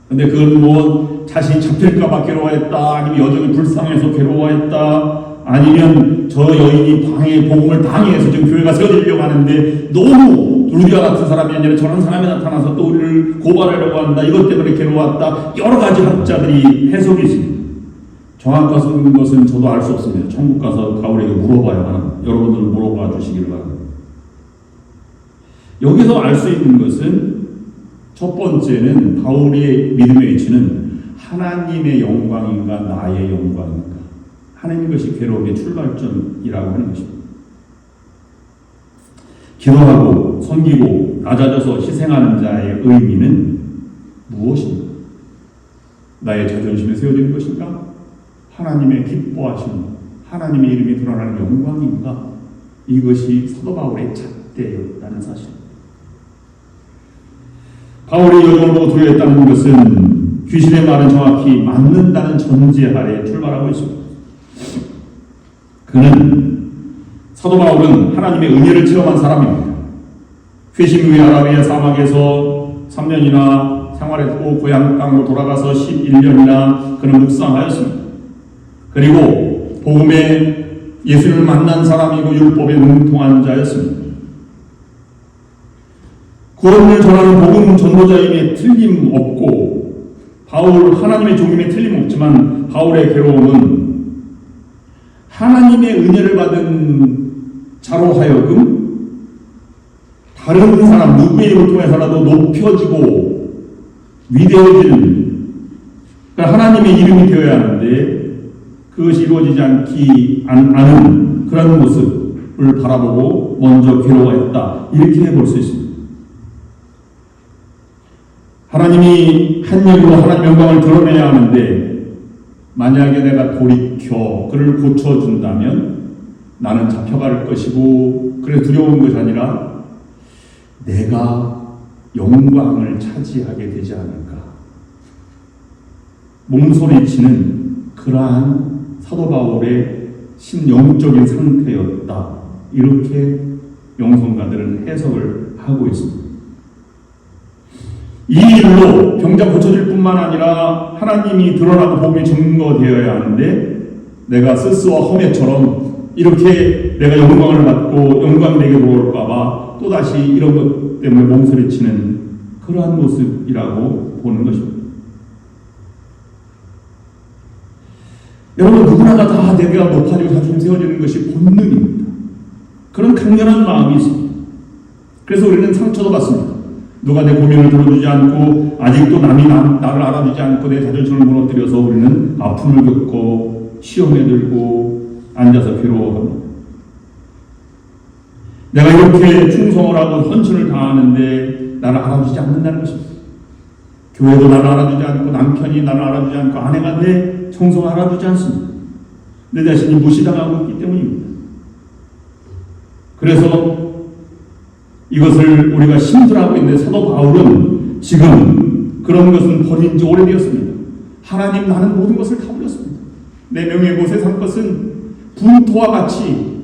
D: 근데 그건 뭐 자신이 잡힐까봐 괴로워했다, 아니면 여정이 불쌍해서 괴로워했다, 아니면 저 여인이 복음을 방해해서 지금 교회가 세워지려고 하는데 너무 루디아 같은 사람이 아니라 저런 사람이 나타나서 또 우리를 고발하려고 한다, 이것 때문에 괴로웠다, 여러 가지 학자들이 해석이 있습니다. 정확한 것은 저도 알 수 없습니다. 천국 가서 바울에게 물어봐야 합니다. 여러분들은 물어봐 주시기를 바랍니다. 여기서 알 수 있는 것은 첫 번째는 바울의 믿음의 위치는 하나님의 영광인가 나의 영광인가, 하나님 것이 괴로움의 출발점이라고 하는 것입니다. 기도하고 섬기고 낮아져서 희생하는 자의 의미는 무엇인가? 나의 자존심에 세워지는 것인가? 하나님의 기뻐하심, 하나님의 이름이 드러나는 영광인가? 이것이 사도 바울의 잣대였다는 사실입니다. 바울이 여정을 보고 두려워했다는 것은 귀신의 말은 정확히 맞는다는 전제 아래 출발하고 있습니다. 그는, 사도 바울은 하나님의 은혜를 체험한 사람입니다. 회심 후에 아라비아 사막에서 3년이나 생활했고 고향 땅으로 돌아가서 11년이나 그는 묵상하였습니다. 그리고 복음에 예수를 만난 사람이고 율법에 능통한 자였습니다. 구원을 전하는 복음 전도자임에 틀림없고 바울 하나님의 종임에 틀림없지만 바울의 괴로움은 하나님의 은혜를 받은 자로 하여금 다른 사람 누구의 힘을 통해서라도 높여지고 위대해지는, 그러니까 하나님의 이름이 되어야 하는데 그것이 이루어지지 않은 그런 모습을 바라보고 먼저 괴로워했다, 이렇게 볼 수 있습니다. 하나님이 한 영으로 하나님 영광을 드러내야 하는데 만약에 내가 돌이켜 그를 고쳐준다면 나는 잡혀갈 것이고, 그래서 두려운 것이 아니라 내가 영광을 차지하게 되지 않을까, 몸소리치는 그러한 사도 바울의 신영적인 상태였다, 이렇게 영성가들은 해석을 하고 있습니다. 이 일로 병자 고쳐질 뿐만 아니라 하나님이 드러나고 복음이 증거되어야 하는데 내가 스스와 허메처럼 이렇게 내가 영광을 받고 영광이 내게 돌아올까봐 또다시 이런 것 때문에 몸서리치는 그러한 모습이라고 보는 것입니다. 여러분, 누구나가 다 내가 높아지고 자존심 세워지는 것이 본능입니다. 그런 강렬한 마음이 있습니다. 그래서 우리는 상처도 받습니다. 누가 내 고민을 들어주지 않고 아직도 남이 나를 알아주지 않고 내 자존심을 무너뜨려서 우리는 아픔을 겪고 시험에 들고 앉아서 괴로워합니다. 내가 이렇게 충성을 하고 헌신을 다하는데 나를 알아주지 않는다는 것입니다. 교회도 나를 알아주지 않고 남편이 나를 알아주지 않고 아내가 내 충성을 알아주지 않습니다. 내 자신이 무시당하고 있기 때문입니다. 그래서 이것을 우리가 힘들어하고 있는데 사도 바울은 지금 그런 것은 버린 지 오래되었습니다. 하나님, 나는 모든 것을 다 버렸습니다. 내 명예고 세상 것은 분토와 같이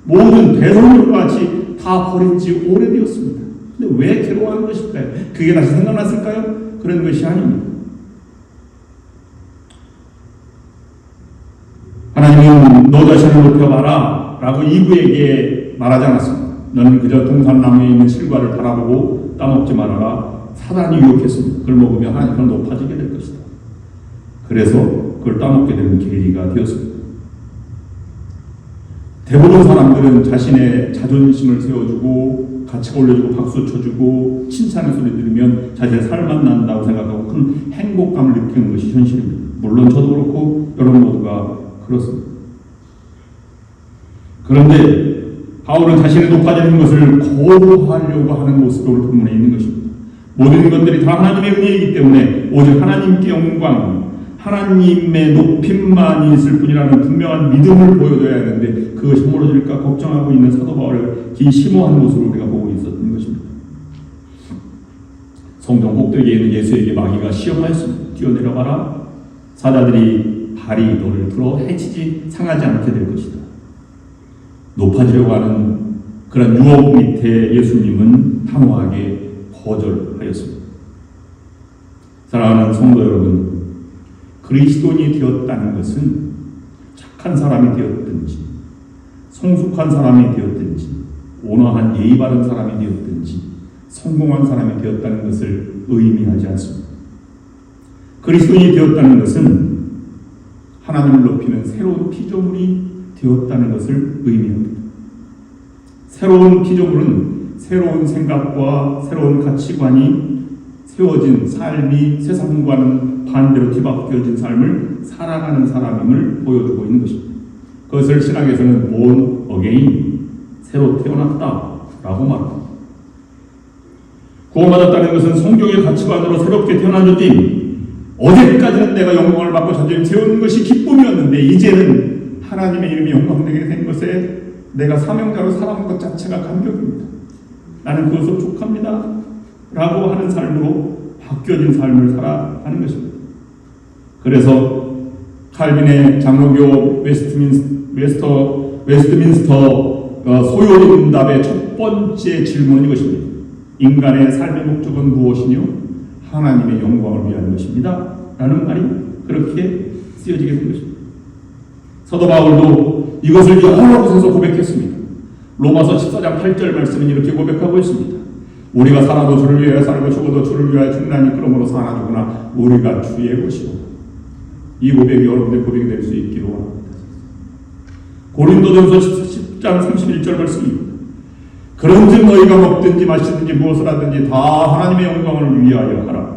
D: 모든 대성물과 같이 다 버린 지 오래되었습니다. 근데 왜 괴로워하는 것일까요? 그게 다시 생각났을까요? 그런 것이 아닙니다. 하나님은 너 자신을 높여봐라 라고 이브에게 말하지 않았습니다. 너는 그저 동산나무에 있는 실과를 바라보고 따먹지 말아라. 사단이 유혹했습니다. 그걸 먹으면 하나님은 높아지게 될 것이다. 그래서 그걸 따먹게 되는 계기가 되었습니다. 대부분 사람들은 자신의 자존심을 세워주고 같이 올려주고 박수 쳐주고 칭찬의 소리 들으면 자신의 살만 난다고 생각하고 큰 행복감을 느끼는 것이 현실입니다. 물론 저도 그렇고 여러분 모두가 그렇습니다. 그런데 바울은 자신이 높아지는 것을 거부하려고 하는 모습으로 본문에 있는 것입니다. 모든 것들이 다 하나님의 은혜이기 때문에 오직 하나님께 영광, 하나님의 높임만 있을 뿐이라는 분명한 믿음을 보여줘야 하는데 그것이 무너질까 걱정하고 있는 사도 바울의 긴 심오한 모습을 우리가 보고 있었던 것입니다. 성전 꼭대기에 있는 예수에게 마귀가 시험하였습니다. 뛰어내려가라. 사자들이 발이 너를 들어 해치지 상하지 않게 될 것이다. 높아지려고 하는 그런 유혹 밑에 예수님은 단호하게 거절하였습니다. 사랑하는 성도 여러분, 그리스도인이 되었다는 것은 착한 사람이 되었든지 성숙한 사람이 되었든지 온화한 예의 바른 사람이 되었든지 성공한 사람이 되었다는 것을 의미하지 않습니다. 그리스도인이 되었다는 것은 하나님을 높이는 새로운 피조물이 되었다는 것을 의미합니다. 새로운 피조물은 새로운 생각과 새로운 가치관이 세워진 삶이 세상과는 반대로 뒤바뀌어진 삶을 살아가는 사람임을 보여주고 있는 것입니다. 그것을 신학에서는 born again, 새로 태어났다라고 말합니다. 구원받았다는 것은 성경의 가치관으로 새롭게 태어나졌지, 어제까지는 내가 영광을 받고 자존심 세우는 것이 기쁨이었는데 이제는 하나님의 이름이 영광되게 된 것에 내가 사명자로 살아가는 것 자체가 감격입니다. 나는 그것을 족합니다 라고 하는 삶으로 바뀌어진 삶을 살아가는 것입니다. 그래서 칼빈의 장로교 웨스트민스터 소요응답의 첫 번째 질문은 이것입니다. 인간의 삶의 목적은 무엇이뇨? 하나님의 영광을 위한 것입니다 라는 말이 그렇게 쓰여지게 된 것입니다. 사도 바울도 이것을 여러 곳에서 고백했습니다. 로마서 14장 8절 말씀은 이렇게 고백하고 있습니다. 우리가 살아도 주를 위하여 살고 죽어도 주를 위하여 죽나니 그러므로 사나 죽으나 우리가 주의 것이오. 이 고백이 여러분의 고백이 될 수 있기로 합니다. 고린도전서 10장 31절 말씀입니다. 그런즉 너희가 먹든지 마시든지 무엇을 하든지 다 하나님의 영광을 위하여 하라.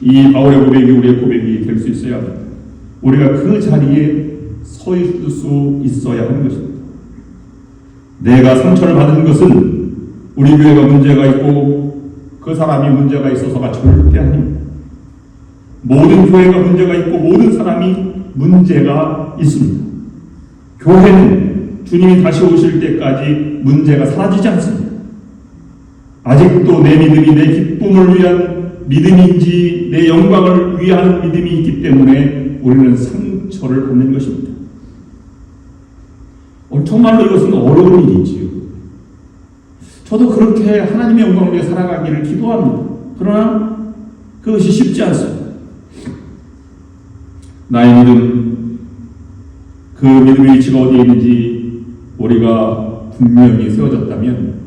D: 이 바울의 고백이 우리의 고백이 될 수 있어야 합니다. 우리가 그 자리에 서 있을 수 있어야 하는 것입니다. 내가 상처를 받은 것은 우리 교회가 문제가 있고 그 사람이 문제가 있어서가 절대 아닙니다. 모든 교회가 문제가 있고 모든 사람이 문제가 있습니다. 교회는 주님이 다시 오실 때까지 문제가 사라지지 않습니다. 아직도 내 믿음이 내 기쁨을 위한 믿음인지 내 영광을 위한 믿음이 있기 때문에 우리는 상처를 받는 것입니다. 정말로 이것은 어려운 일이지요. 저도 그렇게 하나님의 영광을 위해 살아가기를 기도합니다. 그러나 그것이 쉽지 않습니다. 나의 믿음, 그 믿음의 위치가 어디에 있는지 우리가 분명히 세워졌다면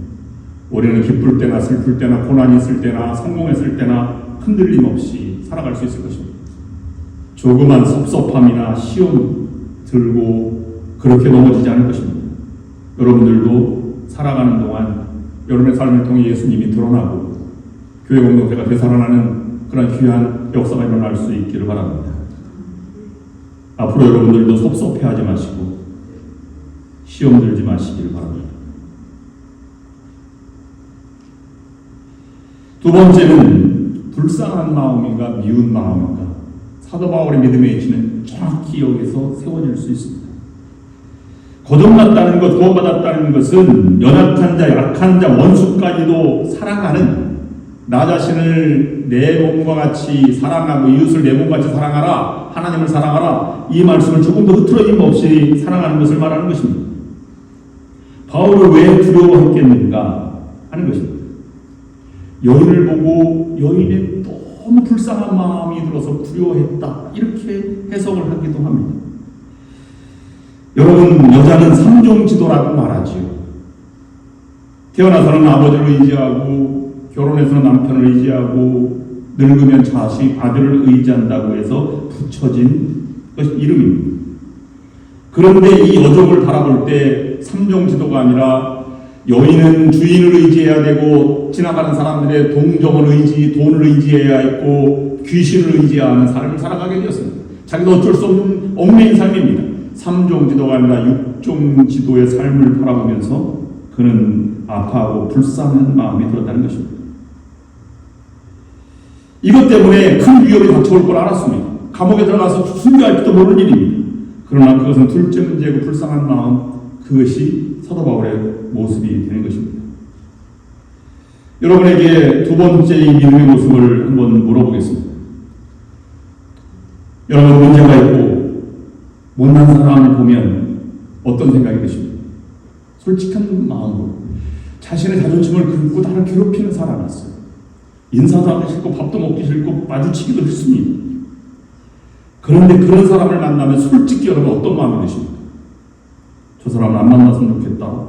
D: 우리는 기쁠 때나 슬플 때나 고난이 있을 때나 성공했을 때나 흔들림 없이 살아갈 수 있을 것입니다. 조그만 섭섭함이나 시험 들고 그렇게 넘어지지 않을 것입니다. 여러분들도 살아가는 동안 여러분의 삶을 통해 예수님이 드러나고 교회 공동체가 되살아나는 그런 귀한 역사가 일어날 수 있기를 바랍니다. 앞으로 여러분들도 섭섭해하지 마시고 시험 들지 마시기를 바랍니다. 두 번째는 불쌍한 마음인가 미운 마음인가. 사도 바울의 믿음의 위치는 정확히 여기서 세워질 수 있습니다. 거듭났다는 것, 구원받았다는 것은 연약한 자, 약한 자, 원수까지도 사랑하는, 나 자신을 내 몸과 같이 사랑하고 이웃을 내 몸같이 사랑하라, 하나님을 사랑하라, 이 말씀을 조금도 흐트러짐 없이 사랑하는 것을 말하는 것입니다. 바울을 왜 두려워했겠는가 하는 것입니다. 여인을 보고 여인의 너무 불쌍한 마음이 들어서 두려워했다, 이렇게 해석을 하기도 합니다. 여러분, 여자는 삼종지도라고 말하지요. 태어나서는 아버지를 의지하고 결혼해서는 남편을 의지하고 늙으면 자식, 아들을 의지한다고 해서 붙여진 것이 이름입니다. 그런데 이 여종을 바라볼 때 삼종지도가 아니라 여인은 주인을 의지해야 되고 지나가는 사람들의 동정을 돈을 의지해야 했고 귀신을 의지해야 하는 삶을 살아가게 되었습니다. 자기도 어쩔 수 없는 얽매인 삶입니다. 삼종지도가 아니라 육종지도의 삶을 바라보면서 그는 아파하고 불쌍한 마음이 들었다는 것입니다. 이것 때문에 큰 위협이 닥쳐올 걸 알았습니다. 감옥에 들어가서 순교할지도 모르는 일입니다. 그러나 그것은 둘째 문제고 불쌍한 마음, 그것이 사도 바울의 모습이 되는 것입니다. 여러분에게 두 번째 이 믿음의 모습을 한번 물어보겠습니다. 여러분, 문제가 있고 못난 사람을 보면
B: 어떤 생각이 드십니까? 솔직한 마음으로 자신의 자존심을 긁고 나를 괴롭히는 사람이 있어요. 인사도 하기 싫고 밥도 먹기 싫고 마주치기도 싫습니다. 그런데 그런 사람을 만나면 솔직히 여러분 어떤 마음이 드십니까? 저 사람을 안 만났으면 좋겠다.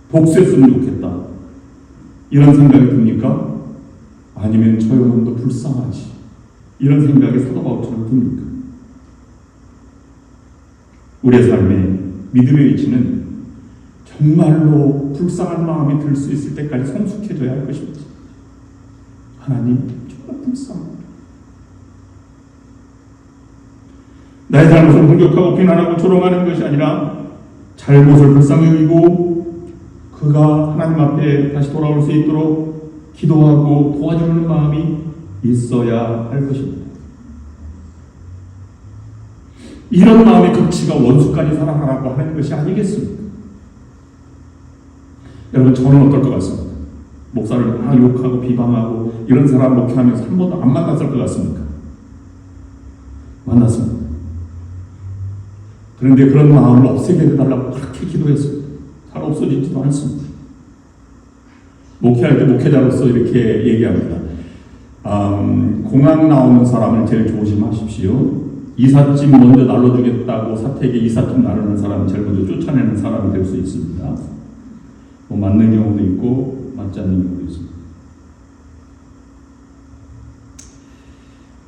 B: 복수했으면 좋겠다. 이런 생각이 듭니까? 아니면 저 여러분도 불쌍하지. 이런 생각이 사도 바울처럼 듭니까? 우리의 삶에 믿음의 위치는 정말로 불쌍한 마음이 들 수 있을 때까지 성숙해져야 할 것입니다. 하나님, 정말 불쌍합니다. 나의 잘못을 공격하고 비난하고 조롱하는 것이 아니라 잘못을 불쌍히 여기고 그가 하나님 앞에 다시 돌아올 수 있도록 기도하고 도와주는 마음이 있어야 할 것입니다. 이런 마음의 극치가 원수까지 사랑하라고 하는 것이 아니겠습니까? 여러분, 저는 어떨 것 같습니까? 목사를 막 욕하고 비방하고 이런 사람 목회하면서 한 번도 안 만났을 것 같습니까? 만났습니다. 그런데 그런 마음을 없애게 해달라고 그렇게 기도했습니다. 잘 없어지지도 않습니다. 목회할 때 목회자로서 이렇게 얘기합니다. 공항 나오는 사람을 제일 조심하십시오. 이삿짐 먼저 날려주겠다고 사택에 이삿짐 나르는 사람은 제일 먼저 쫓아내는 사람이 될 수 있습니다. 뭐 맞는 경우도 있고 맞지 않는 경우도 있습니다.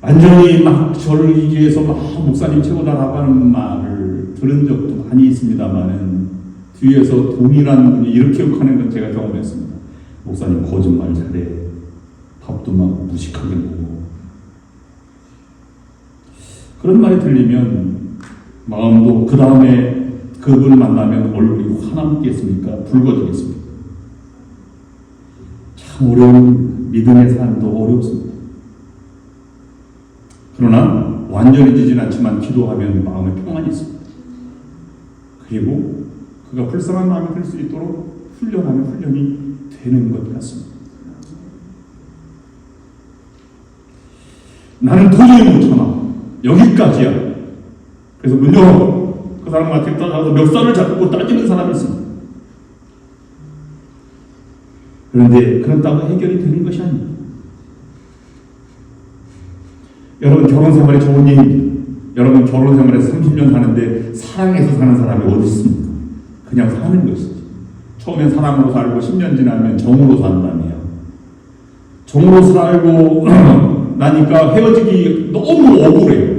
B: 완전히 막 저를 이기해서 막 목사님 최고다라고 하는 말을 들은 적도 많이 있습니다만은 뒤에서 동일한 분이 이렇게 욕하는 건 제가 경험했습니다. 목사님 거짓말 잘해. 밥도 막 무식하게 먹고. 그런 말이 들리면 마음도 그 다음에 그분을 만나면 얼굴이 화남겠습니까? 붉어지겠습니까? 참 어려운 믿음의 삶도 어렵습니다. 그러나 완전히 지진 않지만 기도하면 마음에 평안이 있습니다. 그리고 그가 불쌍한 마음이 들 수 있도록 훈련하면 훈련이 되는 것 같습니다. 나는 도저히 못 참아. 여기까지야. 그래서 문 열어. 그 사람한테 따라서 멱살을 잡고 따지는 사람이 있습니다. 그런데 그렇다고 해결이 되는 것이 아닙니다. 여러분, 결혼 생활이 좋은 얘기입니다. 여러분, 결혼 생활에서 30년 사는데 사랑해서 사는 사람이 어디 있습니까? 그냥 사는 것이지. 처음엔 사랑으로 살고 10년 지나면 정으로 산다며요. 정으로 살고 나니까 헤어지기 너무 억울해요.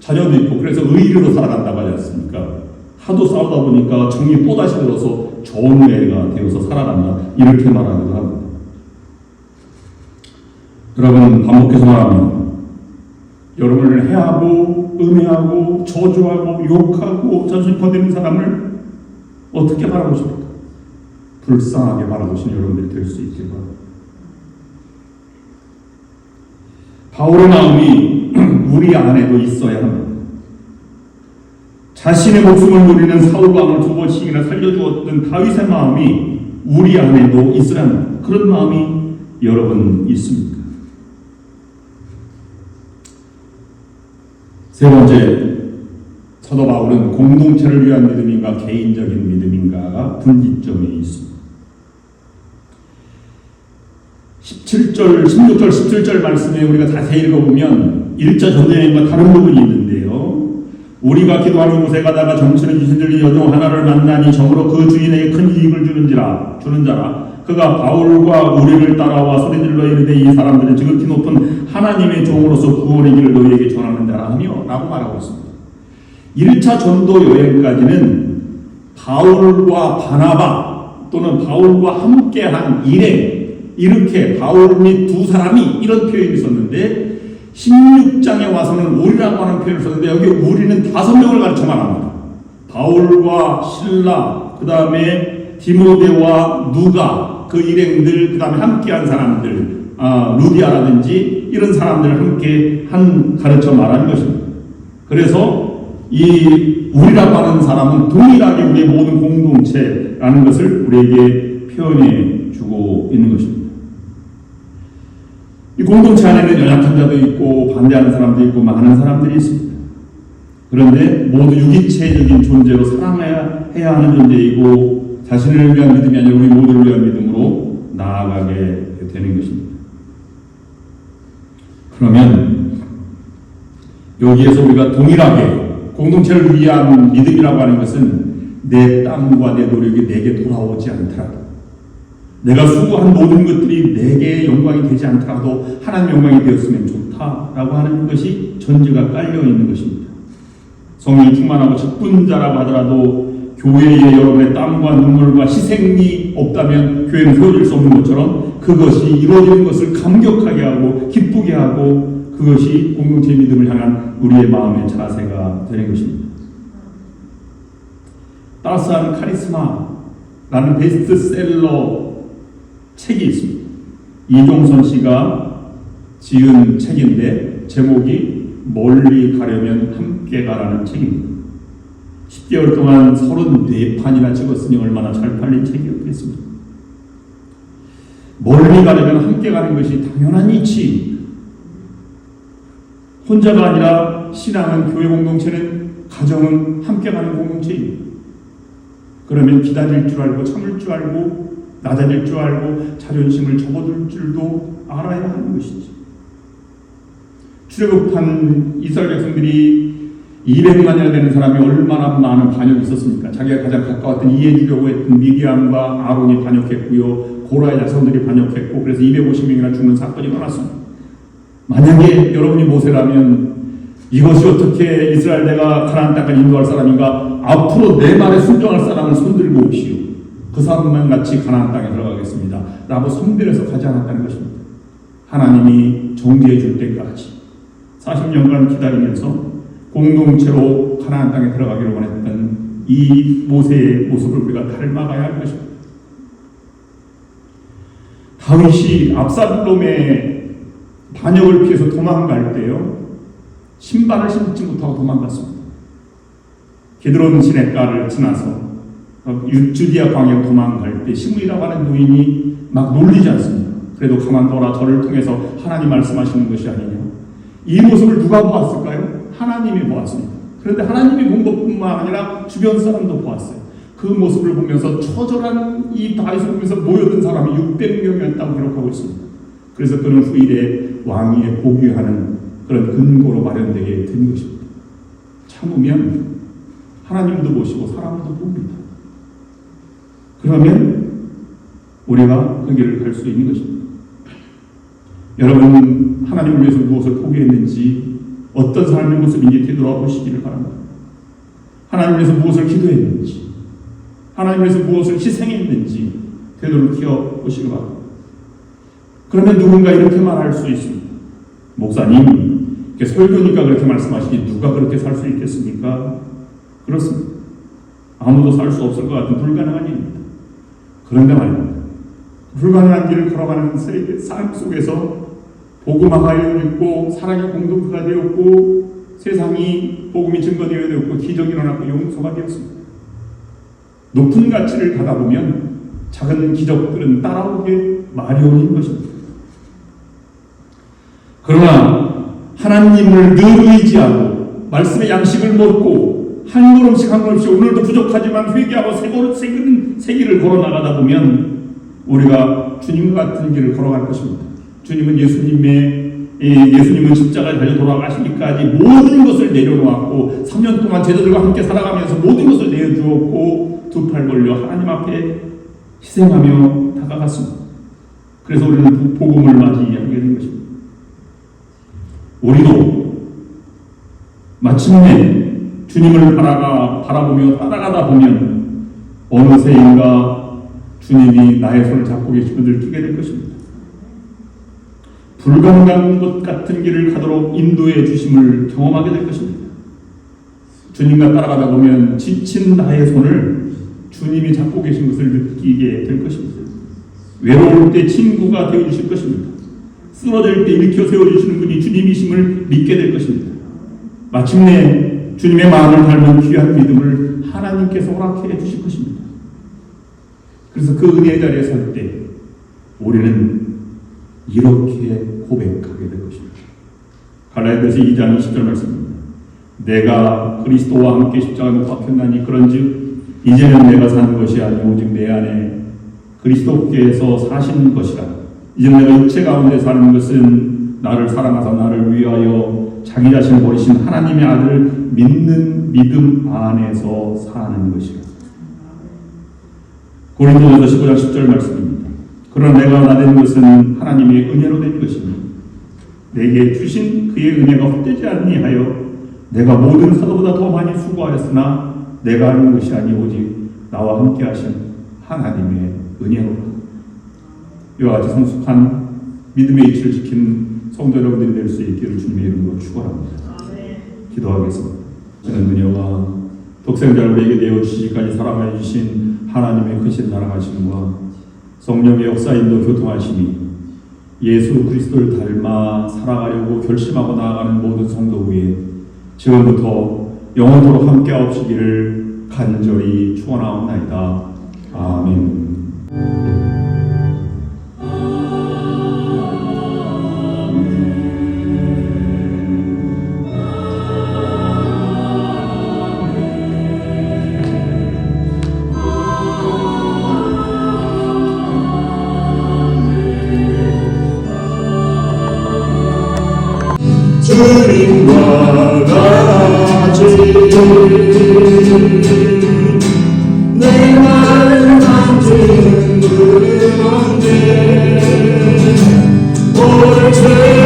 B: 자녀도 있고. 그래서 의리로 살아간다고 하지 않습니까? 하도 싸우다 보니까 정이 또다시 들어서 정의가 되어서 살아간다. 이렇게 말하기도 합니다. 여러분, 반복해서 말하면 여러분을 해하고 음해하고 저주하고 욕하고 자존심 거드는 사람을 어떻게 바라보십니까? 불쌍하게 바라보시는 여러분들이 될 수 있길 바랍니다. 바울의 마음이 우리 안에도 있어야 합니다. 자신의 목숨을 노리는 사울 왕을 2번씩이나 살려주었던 다윗의 마음이 우리 안에도 있어야 합니다. 그런 마음이 여러분 있습니까? 세 번째, 사도 바울은 공동체를 위한 믿음인가 개인적인 믿음인가가 분기점이 있습니다. 16절, 17절 말씀에 우리가 자세히 읽어보면 1차 전쟁과 다른 부분이 있는데요. 우리가 기도하는 곳에 가다가 정신을 귀신들이 여종 하나를 만나니 정으로 그 주인에게 큰 이익을 주는 자라. 그가 바울과 우리를 따라와 소리질러 이르되 이 사람들은 지극히 높은 하나님의 종으로서 구원의 길을 너희에게 전하는 자라 하며 라고 말하고 있습니다. 1차 전도 여행까지는 바울과 바나바 또는 바울과 함께한 일행 이렇게 바울 및 두 사람이 이런 표현이 있었는데 16장에 와서는 우리라고 하는 표현을 썼는데 여기 우리는 5명을 가르쳐 말합니다. 바울과 실라, 그 다음에 디모데와 누가, 그 일행들, 그 다음에 함께한 사람들, 루디아라든지 이런 사람들을 함께 한 가르쳐 말하는 것입니다. 그래서 이 우리라고 하는 사람은 동일하게 우리의 모든 공동체라는 것을 우리에게 표현해 주고 있는 것입니다. 이 공동체 안에는 연약한 자도 있고 반대하는 사람도 있고 많은 사람들이 있습니다.
D: 그런데 모두 유기체적인 존재로 사랑해야 하는 존재이고 자신을 위한 믿음이 아니라 우리 모두를 위한 믿음으로 나아가게 되는 것입니다. 그러면 여기에서 우리가 동일하게 공동체를 위한 믿음이라고 하는 것은 내 땀과 내 노력이 내게 돌아오지 않더라도, 내가 수고한 모든 것들이 내게 영광이 되지 않더라도 하나님 영광이 되었으면 좋다라고 하는 것이 전제가 깔려 있는 것입니다. 성령이 충만하고 직분자라고 하더라도 교회에 여러분의 땀과 눈물과 희생이 없다면 교회는 세워질 수 없는 것처럼 그것이 이루어지는 것을 감격하게 하고 기쁘게 하고 그것이 공동체의 믿음을 향한 우리의 마음의 자세가 되는 것입니다. 따스한 카리스마라는 베스트셀러 책이 있습니다. 이종선 씨가 지은 책인데 제목이 멀리 가려면 함께 가라는 책입니다. 10개월 동안 34판이나 찍었으니 얼마나 잘 팔린 책이었겠습니까? 멀리 가려면 함께 가는 것이 당연한 이치입니다. 혼자가 아니라 신앙은, 교회 공동체는, 가정은 함께 가는 공동체입니다. 그러면 기다릴 줄 알고 참을 줄 알고 낮아질 줄 알고 자존심을 접어둘 줄도 알아야 하는 것이지. 출애굽한 이스라엘 백성들이 200만이나 되는 사람이 얼마나 많은 반역이 있었습니까? 자기가 가장 가까웠던 이해주려고 했던 미디안과 아론이 반역했고요. 고라의 자손들이 반역했고, 그래서 250명이나 죽는 사건이 일어났습니다. 만약에 여러분이 모세라면 이것이 어떻게 이스라엘 내가 가나안 땅까지 인도할 사람인가? 앞으로 내 말에 순종할 사람을 손들고 오시오. 그 사람만 같이 가나안 땅에 들어가겠습니다. 라고 선별해서 가지 않았다는 것입니다. 하나님이 정죄해 줄 때까지 40년간 기다리면서 공동체로 가나안 땅에 들어가기를 원했던 이 모세의 모습을 우리가 닮아가야 할 것입니다. 다윗이 압살롬의 반역을 피해서 도망갈 때요, 신발을 신지 못하고 도망갔습니다. 게드론 시냇가를 지나서 유주디아 광야로 도망갈 때 시므이라고 하는 노인이 막 놀리지 않습니다. 그래도 가만둬라, 저를 통해서 하나님 말씀하시는 것이 아니냐. 이 모습을 누가 보았을까요? 하나님이 보았습니다. 그런데 하나님이 본 것뿐만 아니라 주변 사람도 보았어요. 그 모습을 보면서 처절한 이 다윗을 보면서 모여든 사람이 600명이었다고 기록하고 있습니다. 그래서 그는 후일에 왕위에 보귀하는 그런 근거로 마련되게 된 것입니다. 참으면 하나님도 보시고 사람도 봅니다. 그러면 우리가 그 길을 갈 수 있는 것입니다. 여러분, 하나님을 위해서 무엇을 포기했는지, 어떤 삶의 모습인지 되돌아보시기를 바랍니다. 하나님을 위해서 무엇을 기도했는지, 하나님을 위해서 무엇을 희생했는지 되돌이켜 보시기 바랍니다. 그러면 누군가 이렇게 말할 수 있습니다. 목사님, 설교니까 그렇게 말씀하시지 누가 그렇게 살 수 있겠습니까? 그렇습니다. 아무도 살 수 없을 것 같은 불가능한 일입니다. 그런데 말입니다. 불가능한 길을 걸어가는 삶 속에서 복음화가 이루어졌고 사랑의 공동체가 되었고 세상이 복음이 증거되어야 되었고 기적이 일어났고 용서가 되었습니다. 높은 가치를 가다 보면 작은 기적들은 따라오게 마련인 것입니다. 그러나 하나님을 늘 의지하고 말씀의 양식을 먹고 한 걸음씩 한 걸음씩 오늘도 부족하지만 회개하고 새 길을 걸어나가다 보면 우리가 주님과 같은 길을 걸어갈 것입니다. 주님은 예수님은 십자가에 달려 돌아가시기까지 모든 것을 내려놓았고 3년 동안 제자들과 함께 살아가면서 모든 것을 내어주었고 두 팔 벌려 하나님 앞에 희생하며 다가갔습니다. 그래서 우리는 복음을 맞이하게 된 것입니다. 우리도 마침내 주님을 바라보며 따라가다 보면 어느새인가 주님이 나의 손을 잡고 계심을 느끼게 될 것입니다. 불가능한 것 같은 길을 가도록 인도해 주심을 경험하게 될 것입니다. 주님과 따라가다 보면 지친 나의 손을 주님이 잡고 계신 것을 느끼게 될 것입니다. 외로울 때 친구가 되어주실 것입니다. 쓰러질 때 일으켜 세워주시는 분이 주님이심을 믿게 될 것입니다. 마침내 주님의 마음을 닮은 귀한 믿음을 하나님께서 허락해 주실 것입니다. 그래서 그 은혜의 자리에 설 때 우리는 이렇게 고백하게 될 것입니다. 갈라디아서 2장 20절 말씀입니다. 내가 그리스도와 함께 십자가에 못 박혔나니 그런즉 이제는 내가 사는 것이 아니오 오직 내 안에 그리스도께서 사시는 것이라. 이제 내가 육체 가운데 사는 것은 나를 사랑하사 나를 위하여 자기 자신을 버리신 하나님의 아들을 믿는 믿음 안에서 사는 것이라. 고린도전서 15장 10절 말씀입니다. 그러나 내가 나된 것은 하나님의 은혜로 된 것이니 내게 주신 그의 은혜가 헛되지 아니하여 내가 모든 사도보다 더 많이 수고하였으나 내가 하는 것이 아니 오직 나와 함께 하신 하나님의 은혜로라. 이와 같이 성숙한 믿음의 이치를 지킨 성도 여러분들이 될 수 있기를 주님의 이름으로 축원합니다. 기도하겠습니다. 저는 은혜와 독생자를 우리에게 내어주시기까지 사랑하여 주신 하나님의 크신 사랑하심과 성령의 역사인도 교통하심이 예수 그리스도를 닮아 살아가려고 결심하고 나아가는 모든 성도 위에 지금부터 영원토록 함께 하옵시기를 간절히 축원하옵나이다. 아멘.
E: 주님과 같이 내 말 만지는 그런데 올